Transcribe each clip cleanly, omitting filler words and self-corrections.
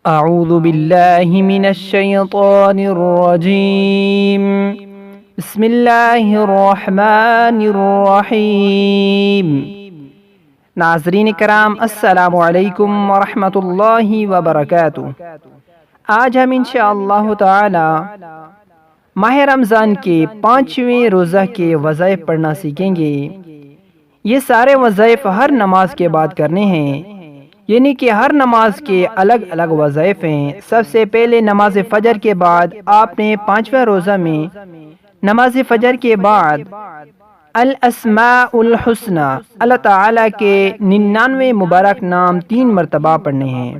اعوذ باللہ من الشیطان الرجیم بسم اللہ الرحمن الرحیم۔ ناظرین کرام، السلام علیکم ورحمۃ اللہ وبرکاتہ۔ آج ہم انشاءاللہ تعالی ماہ رمضان کے 5ویں روزہ کے وظائف پڑھنا سیکھیں گے۔ یہ سارے وظائف ہر نماز کے بعد کرنے ہیں، یعنی کہ ہر نماز کے الگ الگ وظائف ہیں۔ سب سے پہلے نماز فجر کے بعد آپ نے 5واں روزہ میں نماز فجر کے بعد الاسماء الحسنی، اللہ تعالیٰ کے 99 مبارک نام 3 مرتبہ پڑھنے ہیں۔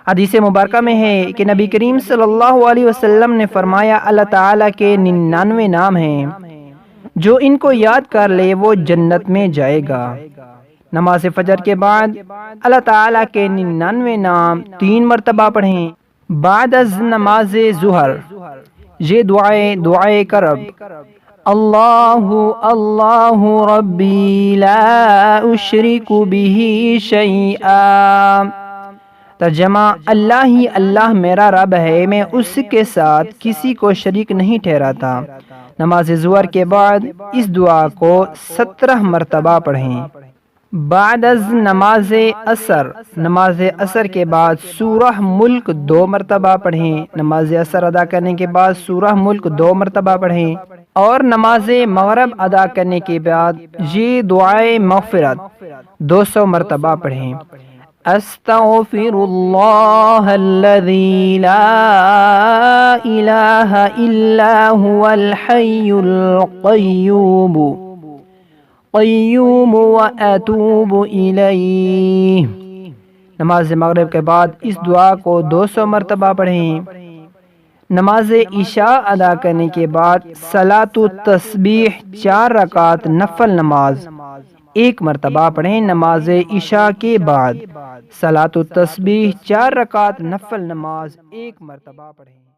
حدیث مبارکہ میں ہے کہ نبی کریم صلی اللہ علیہ وسلم نے فرمایا، اللہ تعالیٰ کے 99 نام ہیں، جو ان کو یاد کر لے وہ جنت میں جائے گا۔ نماز فجر کے بعد اللہ تعالیٰ کے 99 نام 3 مرتبہ پڑھیں۔ بعد از نماز ظہر یہ دعائے کرب، اللہ اللہ ربی لا اشرک بہ شیئا، ترجمہ، اللہ ہی اللہ میرا رب ہے، میں اس کے ساتھ کسی کو شریک نہیں ٹھہراتا۔ نماز ظہر کے بعد اس دعا کو 17 مرتبہ پڑھیں۔ بعد از نماز عصر کے بعد سورہ ملک 2 مرتبہ پڑھیں۔ نماز عصر ادا کرنے کے بعد سورہ ملک 2 مرتبہ پڑھیں، اور نماز مغرب ادا کرنے کے بعد یہ دعائے مغفرت 200 مرتبہ پڑھیں۔ استغفر اللہ الذی لا الہ الا هو الحی القیوم واتوب الیہ۔ نماز مغرب کے بعد اس دعا کو 200 مرتبہ پڑھیں۔ نماز عشاء ادا کرنے کے بعد صلاۃ التسبیح 4 رکعت نفل نماز 1 مرتبہ پڑھیں۔ نماز عشاء کے بعد صلاۃ التسبیح 4 رکعت نفل نماز 1 مرتبہ پڑھیں۔